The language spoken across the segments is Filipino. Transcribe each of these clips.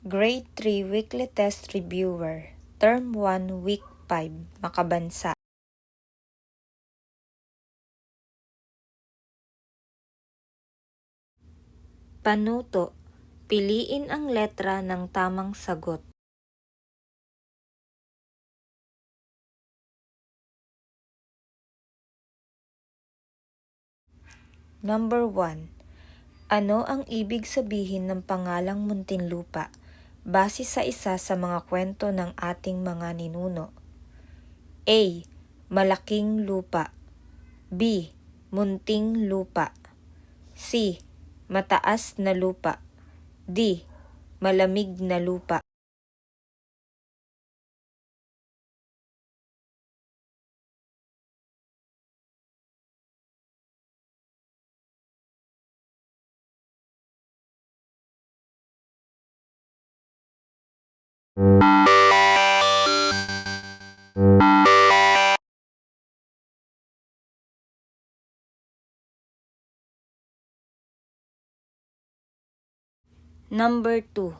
Grade 3 Weekly Test Reviewer, Term 1, Week 5, Makabansa. Panuto, piliin ang letra ng tamang sagot. Number 1. Ano ang ibig sabihin ng pangalang Muntinlupa base sa isa sa mga kwento ng ating mga ninuno? A. Malaking lupa. B. Munting lupa. C. Mataas na lupa. D. Malamig na lupa. Number 2.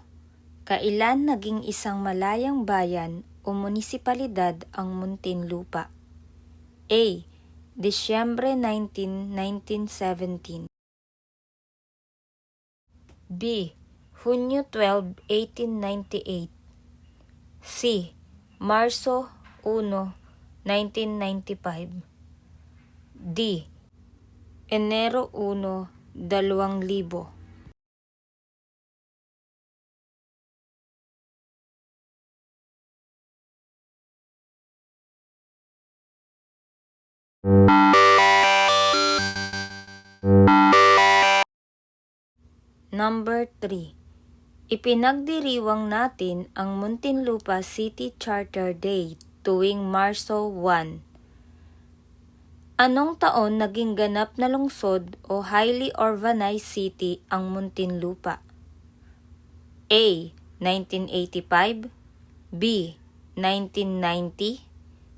Kailan naging isang malayang bayan o munisipalidad ang Muntinlupa? A. Disyembre 19, 1917. B. Hunyo 12, 1898. C. Marso 1, 1995. D. Enero 1, 2000. Number 3. Ipinagdiriwang natin ang Muntinlupa City Charter Day tuwing Marso 1. Anong taon naging ganap na lungsod o highly urbanized city ang Muntinlupa? A. 1985. B. 1990.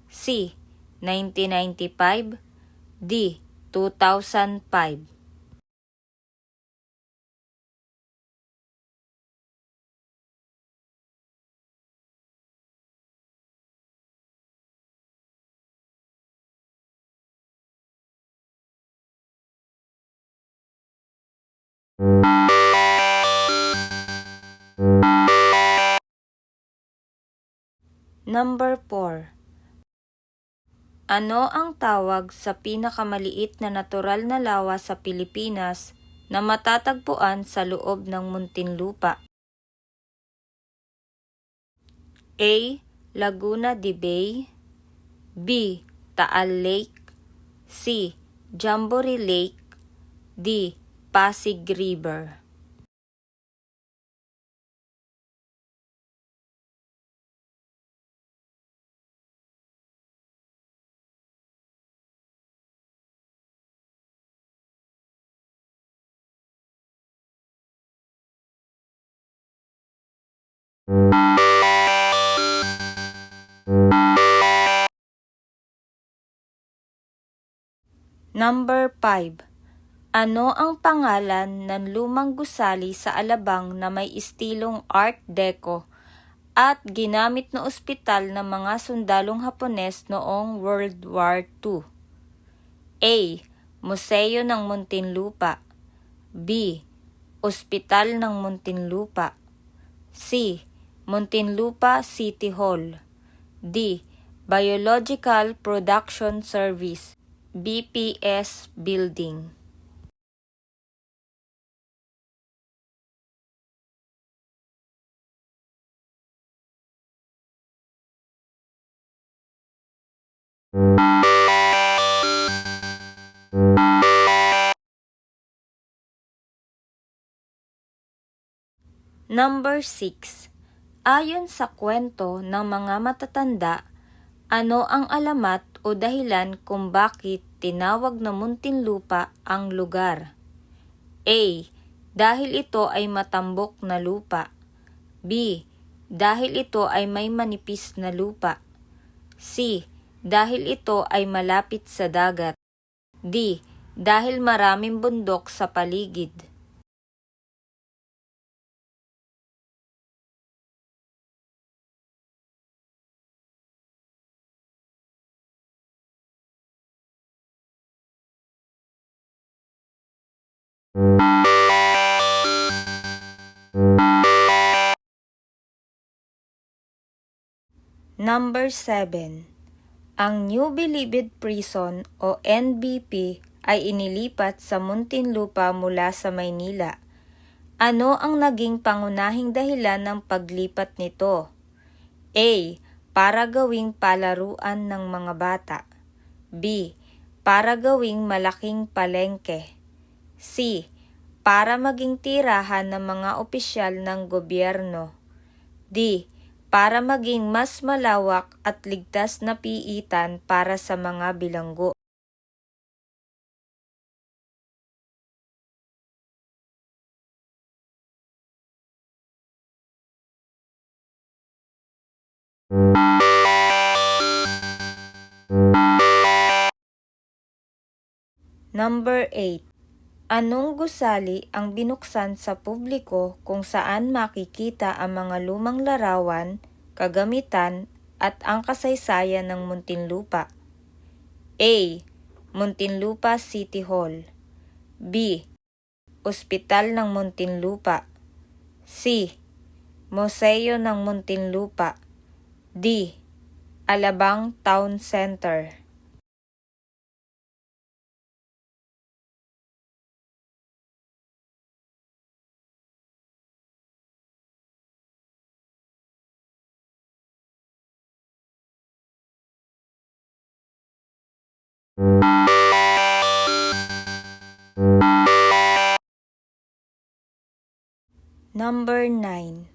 C. 1995. D. 2005. Number 4. Ano ang tawag sa pinakamaliit na natural na lawa sa Pilipinas na matatagpuan sa loob ng Muntinlupa? A. Laguna de Bay. B. Taal Lake. C. Jamboree Lake. D. Pasig River. Number 5. Ano ang pangalan ng lumang gusali sa Alabang na may istilong Art Deco at ginamit na ospital ng mga sundalong Hapones noong World War II? A. Museo ng Muntinlupa. B. Ospital ng Muntinlupa. C. Muntinlupa City Hall. D. Biological Production Service, BPS Building. Number 6. Ayon sa kwento ng mga matatanda, ano ang alamat o dahilan kung bakit tinawag na Muntinlupa ang lugar? A. Dahil ito ay matambok na lupa. B. Dahil ito ay may manipis na lupa. C. Dahil ito ay malapit sa dagat. D. Dahil maraming bundok sa paligid. Number 7. Ang New Bilibid Prison o NBP ay inilipat sa Muntinlupa mula sa Maynila. Ano ang naging pangunahing dahilan ng paglipat nito? A. Para gawing palaruan ng mga bata. B. Para gawing malaking palengke. C. Para maging tirahan ng mga opisyal ng gobyerno. D. Para maging mas malawak at ligtas na piitan para sa mga bilanggo. Number 8. Anong gusali ang binuksan sa publiko kung saan makikita ang mga lumang larawan, kagamitan, at ang kasaysayan ng Muntinlupa? A. Muntinlupa City Hall. B. Ospital ng Muntinlupa. C. Museo ng Muntinlupa. D. Alabang Town Center. Number 9.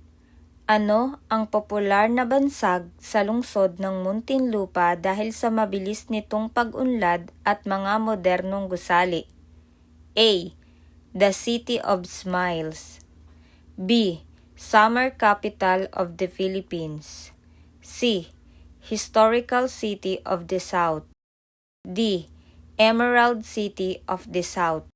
Ano ang popular na bansag sa lungsod ng Muntinlupa dahil sa mabilis nitong pag-unlad at mga modernong gusali? A. The City of Smiles. B. Summer Capital of the Philippines. C. Historical City of the South. D. Emerald City of the South.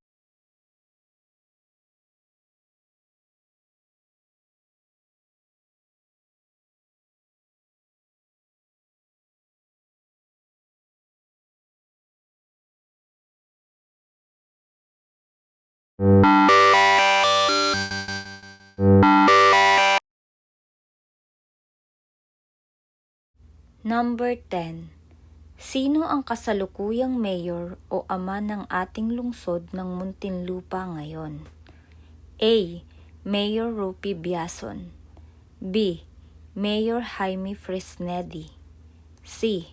Number 10. Sino ang kasalukuyang mayor o ama ng ating lungsod ng Muntinlupa ngayon? A. Mayor Rupi Biason. B. Mayor Jaime Fresnedi. C.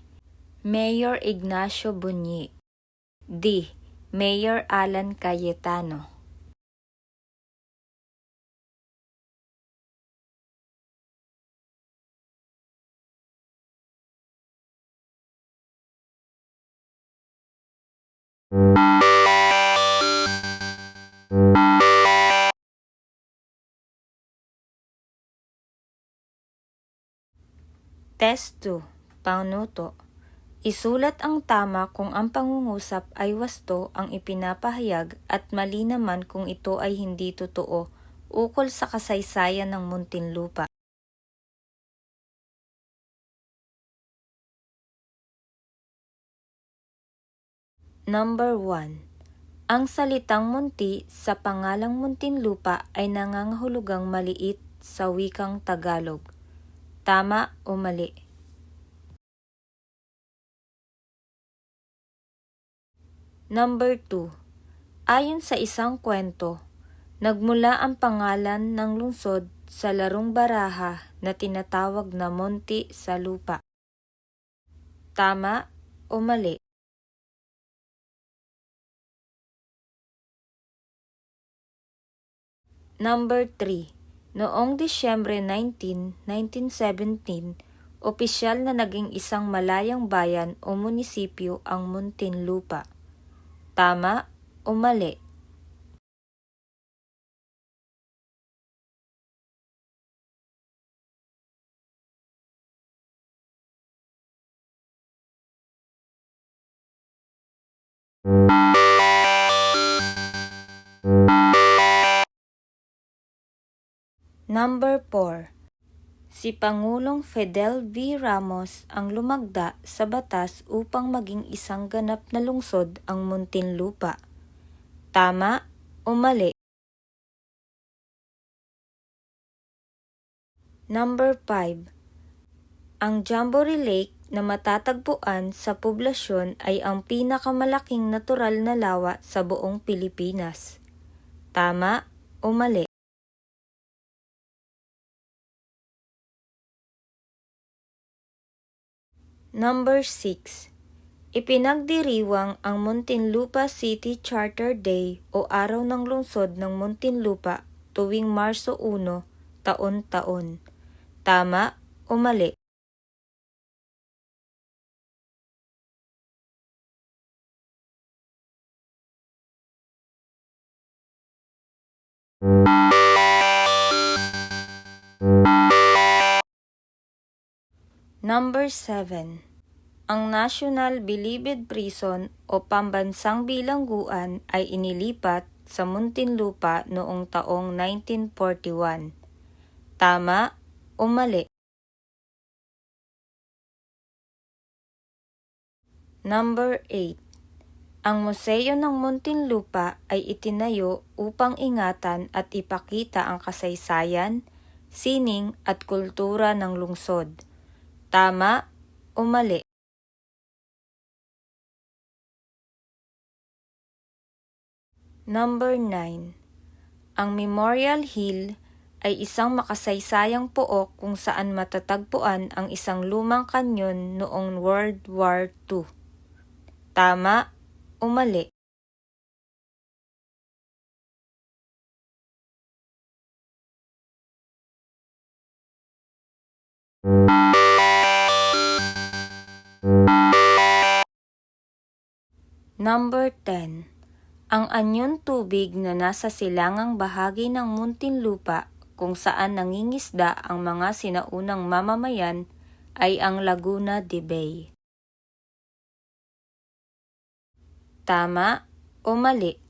Mayor Ignacio Bunyi. D. Mayor Alan Cayetano. Test 2. Pangnuto. Isulat ang tama kung ang pangungusap ay wasto ang ipinapahayag at mali naman kung ito ay hindi totoo ukol sa kasaysayan ng Muntinlupa. Number 1. Ang salitang munti sa pangalang Muntinlupa ay nangangahulugang maliit sa wikang Tagalog. Tama o mali? Number 2. Ayon sa isang kwento, nagmula ang pangalan ng lungsod sa larong baraha na tinatawag na Monte sa Lupa. Tama o mali? Number 3. Noong Disyembre 19, 1917, opisyal na naging isang malayang bayan o munisipyo ang Muntinlupa. Tama o mali? Number 4. Si Pangulong Fidel V. Ramos ang lumagda sa batas upang maging isang ganap na lungsod ang Muntinlupa. Tama o mali? Number 5. Ang Jamboree Lake na matatagpuan sa poblasyon ay ang pinakamalaking natural na lawa sa buong Pilipinas. Tama o mali? Number 6. Ipinagdiriwang ang Muntinlupa City Charter Day o Araw ng Lungsod ng Muntinlupa tuwing Marso 1, taon-taon. Tama o mali? Number 7. Ang National Bilibid Prison o Pambansang Bilangguan ay inilipat sa Muntinlupa noong taong 1941. Tama o mali? Number 8. Ang Museo ng Muntinlupa ay itinayo upang ingatan at ipakita ang kasaysayan, sining at kultura ng lungsod. Tama o mali? Number 9. Ang Memorial Hill ay isang makasaysayang pook kung saan matatagpuan ang isang lumang kanyon noong World War II. Tama o mali? Number 10. Ang anyon tubig na nasa silangang bahagi ng Muntinlupa kung saan nangingisda ang mga sinaunang mamamayan ay ang Laguna de Bay. Tama o mali?